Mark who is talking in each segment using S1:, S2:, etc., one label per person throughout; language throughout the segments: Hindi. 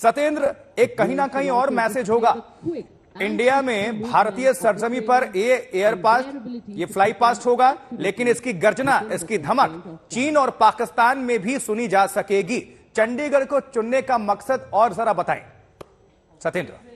S1: सत्येंद्र, एक कहीं ना कहीं और मैसेज होगा इंडिया में भारतीय सरजमी पर ये एयर पास, ये फ्लाई पास्ट होगा, लेकिन इसकी गर्जना, इसकी धमक चीन और पाकिस्तान में भी सुनी जा सकेगी। चंडीगढ़ को चुनने का मकसद और जरा बताएं सत्येंद्र।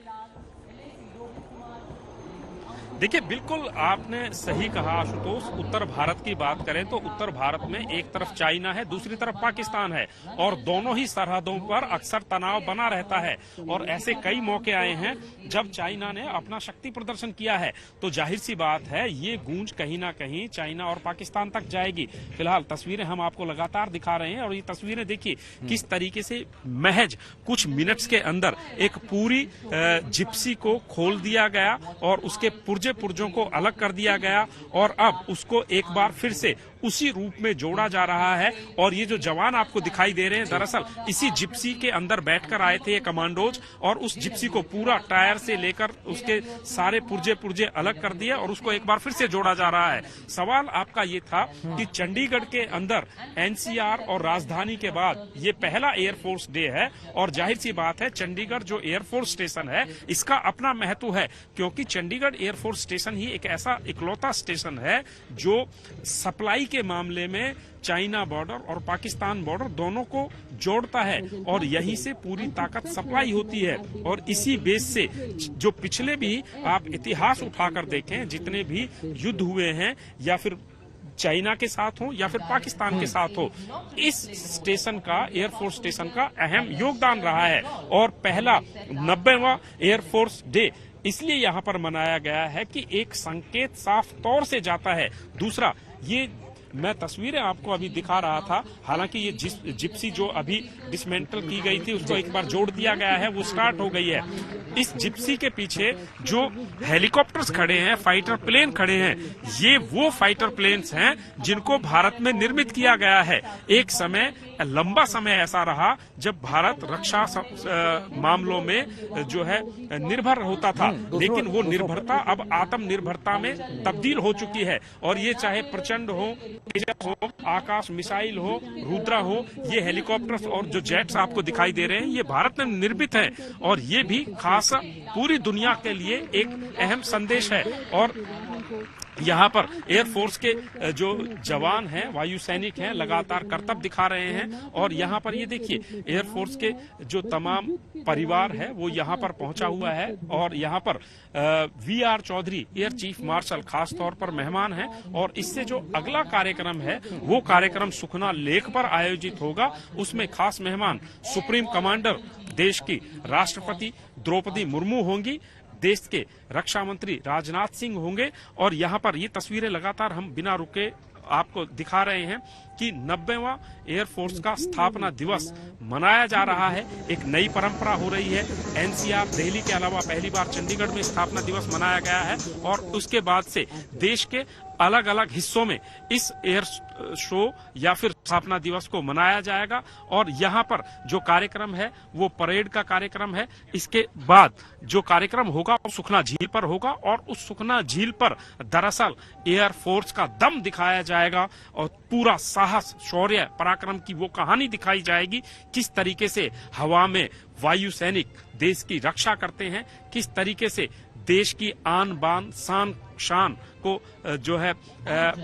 S2: देखिए, बिल्कुल आपने सही कहा आशुतोष। उत्तर भारत की बात करें तो उत्तर भारत में एक तरफ चाइना है, दूसरी तरफ पाकिस्तान है और दोनों ही सरहदों पर अक्सर तनाव बना रहता है। और ऐसे कई मौके आए हैं जब चाइना ने अपना शक्ति प्रदर्शन किया है, तो जाहिर सी बात है ये गूंज कहीं ना कहीं चाइना और पाकिस्तान तक जाएगी। फिलहाल तस्वीरें हम आपको लगातार दिखा रहे हैं और ये तस्वीरें देखिए किस तरीके से महज कुछ मिनट्स के अंदर एक पूरी जिप्सी को खोल दिया गया और उसके पुर्जों को अलग कर दिया गया और अब उसको एक बार फिर से उसी रूप में जोड़ा जा रहा है। और ये जो जवान आपको दिखाई दे रहे हैं, दरअसल इसी जिप्सी के अंदर बैठकर आए थे ये कमांडोज और उस जिप्सी को पूरा टायर से लेकर उसके सारे पुर्जे अलग कर दिए और उसको एक बार फिर से जोड़ा जा रहा है। सवाल आपका ये था कि चंडीगढ़ के अंदर एनसीआर और राजधानी के बाद ये पहला एयरफोर्स डे है और जाहिर सी बात है चंडीगढ़ जो एयरफोर्स स्टेशन है इसका अपना महत्व है, क्योंकि चंडीगढ़ एयरफोर्स स्टेशन ही एक ऐसा इकलौता स्टेशन है जो सप्लाई के मामले में चाइना बॉर्डर और पाकिस्तान बॉर्डर दोनों को जोड़ता है और यहीं से पूरी ताकत सप्लाई होती है। और इसी बेस से जो पिछले भी आप इतिहास उठाकर देखें, जितने भी युद्ध हुए हैं या फिर चाइना के साथ हो या फिर पाकिस्तान के साथ हो, इस स्टेशन का, एयरफोर्स स्टेशन का अहम योगदान रहा है। और पहला 90वां एयरफोर्स डे इसलिए यहाँ पर मनाया गया है कि एक संकेत साफ तौर से जाता है। दूसरा, ये मैं तस्वीरें आपको अभी दिखा रहा था, हालांकि ये जिप्सी जो अभी डिसमेंटल की गई थी उसको एक बार जोड़ दिया गया है, वो स्टार्ट हो गई है। इस जिप्सी के पीछे जो हेलीकॉप्टर्स खड़े हैं, फाइटर प्लेन खड़े हैं, ये वो फाइटर प्लेन्स हैं जिनको भारत में निर्मित किया गया है। एक समय, लंबा समय ऐसा रहा जब भारत रक्षा मामलों में जो है निर्भर होता था, लेकिन वो निर्भरता अब आत्मनिर्भरता में तब्दील हो चुकी है। और ये चाहे प्रचंड हो, तेजस हो, आकाश मिसाइल हो, रुद्रा हो, ये हेलीकॉप्टर्स और जो जेट्स आपको दिखाई दे रहे हैं ये भारत में निर्मित है और ये भी खास पूरी दुनिया के लिए एक अहम संदेश है। और यहाँ पर एयरफोर्स के जो जवान हैं, वायु सैनिक हैं, लगातार करतब दिखा रहे हैं। और यहाँ पर ये देखिए एयरफोर्स के जो तमाम परिवार है वो यहाँ पर पहुंचा हुआ है और यहाँ पर V R Chaudhari air chief marshal खास तौर पर मेहमान हैं। और इससे जो अगला कार्यक्रम है वो कार्यक्रम सुखना लेक पर आयोजित होगा। उसमें खास मेहमान सुप्रीम कमांडर देश की राष्ट्रपति द्रौपदी मुर्मू होंगी, देश के रक्षा मंत्री राजनाथ सिंह होंगे। और यहाँ पर ये तस्वीरें लगातार हम बिना रुके आपको दिखा रहे हैं कि 90वां एयरफोर्स का स्थापना दिवस मनाया जा रहा है। एक नई परंपरा हो रही है। एनसीआर दिल्ली के अलावा पहली बार चंडीगढ़ में स्थापना दिवस मनाया गया है और उसके बाद से देश के अलग अलग हिस्सों में इस एयर शो या फिर स्थापना दिवस को मनाया जाएगा। और यहाँ पर जो कार्यक्रम है वो परेड का कार्यक्रम है। इसके बाद जो कार्यक्रम होगा वो सुखना झील पर होगा और उस सुखना झील पर दरअसल एयरफोर्स का दम दिखाया जाएगा और पूरा साहस, शौर्य, पराक्रम की वो कहानी दिखाई जाएगी। किस तरीके से हवा में वायु सैनिक देश की रक्षा करते हैं, किस तरीके से देश की आन बान शान को जो है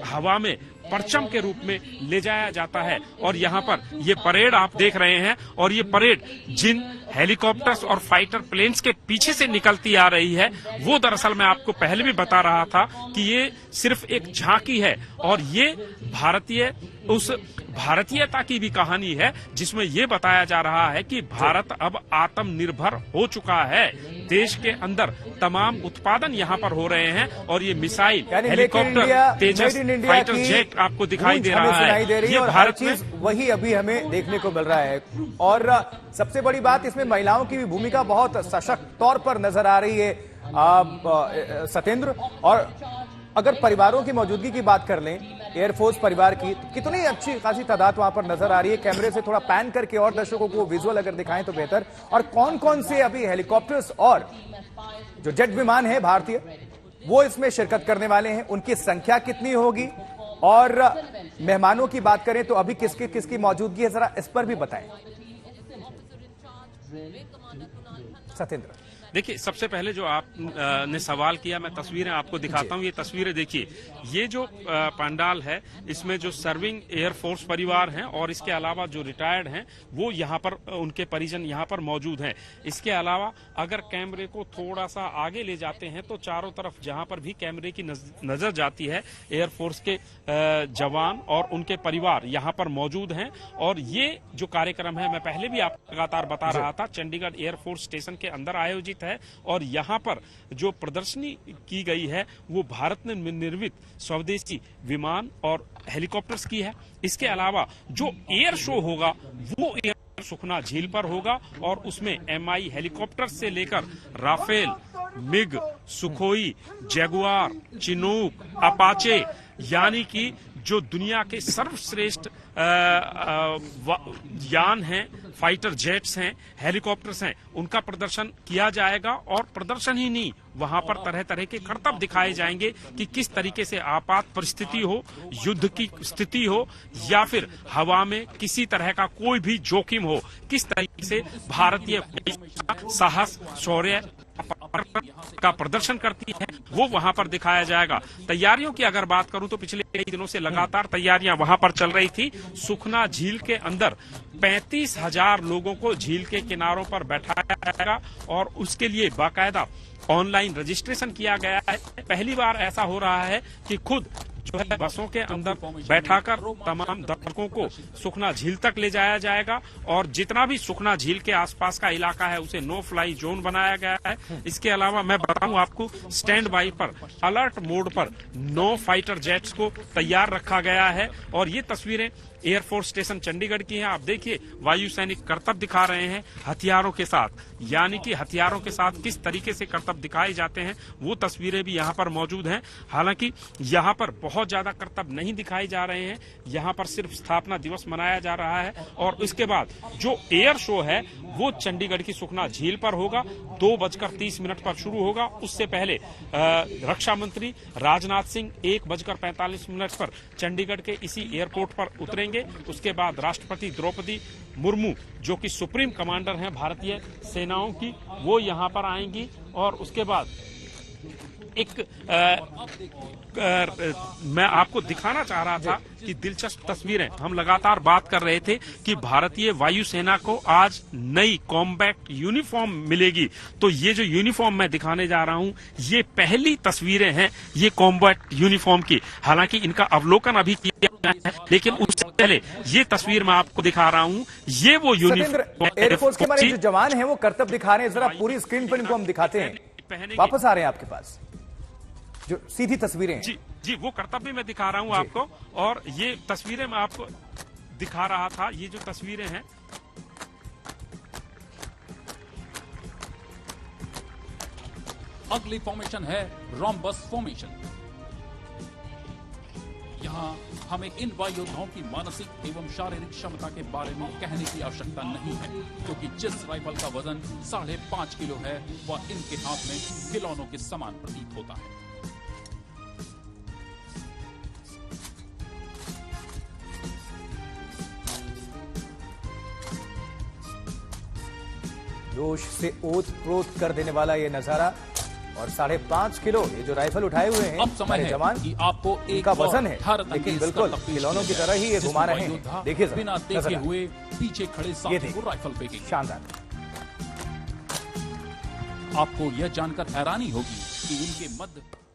S2: हवा में परचम के रूप में ले जाया जाता है। और यहाँ पर ये परेड आप देख रहे हैं और ये परेड जिन हेलीकॉप्टर्स और फाइटर प्लेन्स के पीछे से निकलती आ रही है वो दरअसल मैं आपको पहले भी बता रहा था कि ये सिर्फ एक झांकी है और ये भारतीयता की भी कहानी है, जिसमें ये बताया जा रहा है कि भारत अब आत्मनिर्भर हो चुका है। देश के अंदर तमाम उत्पादन यहाँ पर हो रहे हैं और ये मिसाइल, हेलीकॉप्टर, तेजस, फाइटर जेट आपको दिखाई दे रहा है। ये भारत में
S1: वही अभी हमें देखने को मिल रहा है। और सबसे बड़ी बात, इसमें महिलाओं की भी भूमिका बहुत सशक्त तौर पर नजर आ रही है सत्येंद्र। और अगर परिवारों की मौजूदगी की बात कर लें, एयरफोर्स परिवार की, तो कितनी अच्छी खासी तादाद वहां पर नजर आ रही है। कैमरे से थोड़ा पैन करके और दर्शकों को विजुअल अगर दिखाएं तो बेहतर। और कौन कौन से अभी हेलीकॉप्टर्स और जो जेट विमान है भारतीय वो इसमें शिरकत करने वाले हैं, उनकी संख्या कितनी होगी? और मेहमानों की बात करें तो अभी किसकी मौजूदगी है, जरा इस पर भी बताएं। सत्येंद्र,
S2: देखिए, सबसे पहले जो आप ने सवाल किया, मैं तस्वीरें आपको दिखाता हूं। ये तस्वीरें देखिए, ये जो पंडाल है, इसमें जो सर्विंग एयरफोर्स परिवार हैं और इसके अलावा जो रिटायर्ड हैं वो यहाँ पर, उनके परिजन यहाँ पर मौजूद हैं। इसके अलावा अगर कैमरे को थोड़ा सा आगे ले जाते हैं तो चारों तरफ जहाँ पर भी कैमरे की नजर जाती है, एयरफोर्स के जवान और उनके परिवार यहाँ पर मौजूद हैं। और ये जो कार्यक्रम है, मैं पहले भी आपको लगातार बता रहा था, चंडीगढ़ एयरफोर्स स्टेशन के अंदर आयोजित है। और यहाँ पर जो प्रदर्शनी की गई है वो भारत में निर्मित स्वदेशी विमान और हेलीकॉप्टर्स की है। इसके अलावा जो एयर शो होगा वो एयर सुखना झील पर होगा और उसमें MI हेलीकॉप्टर से लेकर Rafale, MiG, Sukhoi, Jaguar, Chinook, Apache, यानी कि जो दुनिया के सर्वश्रेष्ठ यान हैं, फाइटर जेट्स हैं, हेलीकॉप्टर्स हैं, उनका प्रदर्शन किया जाएगा। और प्रदर्शन ही नहीं, वहां पर तरह तरह के करतब दिखाए जाएंगे कि किस तरीके से आपात परिस्थिति हो, युद्ध की स्थिति हो या फिर हवा में किसी तरह का कोई भी जोखिम हो, किस तरीके से भारतीय साहस, शौर्य का प्रदर्शन करती है, वो वहां पर दिखाया जाएगा। तैयारियों की अगर बात करूं तो पिछले कई दिनों से लगातार तैयारियां वहां पर चल रही थी। सुखना झील के अंदर 35,000 लोगों को झील के किनारों पर बैठाया जाएगा और उसके लिए बाकायदा ऑनलाइन रजिस्ट्रेशन किया गया है। पहली बार ऐसा हो रहा है कि खुद जो है बसों के अंदर बैठाकर तमाम दर्शकों को सुखना झील तक ले जाया जाएगा। और जितना भी सुखना झील के आसपास का इलाका है उसे नो फ्लाई जोन बनाया गया है। इसके अलावा मैं बताऊं आपको, स्टैंड बाई पर, अलर्ट मोड पर 9 फाइटर जेट्स को तैयार रखा गया है। और ये तस्वीरें एयरफोर्स स्टेशन चंडीगढ़ की हैं। आप देखिए, वायु सैनिक करतब दिखा रहे हैं हथियारों के साथ, यानी कि हथियारों के साथ किस तरीके से करतब दिखाए जाते हैं वो तस्वीरें भी यहाँ पर मौजूद हैं। हालांकि यहाँ पर बहुत ज्यादा करतब नहीं दिखाए जा रहे हैं, यहाँ पर सिर्फ स्थापना दिवस मनाया जा रहा है। और इसके बाद जो एयर शो है वो चंडीगढ़ की सुखना झील पर होगा, 2:30 पर शुरू होगा। उससे पहले रक्षा मंत्री राजनाथ सिंह 1:45 पर चंडीगढ़ के इसी एयरपोर्ट पर उतरेंगे। उसके बाद राष्ट्रपति द्रौपदी मुर्मू, जो कि सुप्रीम कमांडर हैं भारतीय सेनाओं की, वो यहां पर आएंगी। और उसके बाद एक मैं आपको दिखाना चाह रहा था कि दिलचस्प तस्वीरें, हम लगातार बात कर रहे थे कि भारतीय वायुसेना को आज नई कॉम्बैट यूनिफॉर्म मिलेगी। तो ये जो यूनिफॉर्म मैं दिखाने जा रहा हूं, ये पहली तस्वीरें हैं ये कॉम्बैट यूनिफॉर्म की। हालांकि इनका अवलोकन अभी किया गया है, लेकिन उससे पहले ये तस्वीर मैं आपको दिखा रहा हूं, ये वो यूनिफॉर्म।
S1: एयरफोर्स के हमारे जो जवान हैं वो करतब दिखा रहे हैं, जरा पूरी स्क्रीन पर इनको हम दिखाते हैं। वापस आ रहे हैं आपके पास जो सीधी तस्वीरें हैं।
S2: जी, वो करतब भी मैं दिखा रहा हूं आपको। और ये तस्वीरें मैं आपको दिखा रहा था, ये जो तस्वीरें हैं,
S3: अगली फॉर्मेशन है रोम्बस फॉर्मेशन। यहाँ हमें इन वायु योद्धाओं की मानसिक एवं शारीरिक क्षमता के बारे में कहने की आवश्यकता नहीं है, क्योंकि जिस राइफल का वजन 5.5 किलो है वह इनके हाथ में खिलौनों के समान प्रतीत होता है।
S1: जोश से ओत प्रोत कर देने वाला ये नजारा। और 5.5 किलो ये जो राइफल उठाए हुए हैं
S3: अब समय है
S1: जवान
S3: कि आपको एक
S1: का वजन है,
S3: लेकिन
S1: बिल्कुल खिलौनों की तरह ही ये घुमा रहे हैं। देखिए
S3: बिना देखे हुए पीछे खड़े साथी को राइफल फेंकेंगे।
S1: शानदार।
S3: आपको यह जानकर हैरानी होगी कि इनके मध्य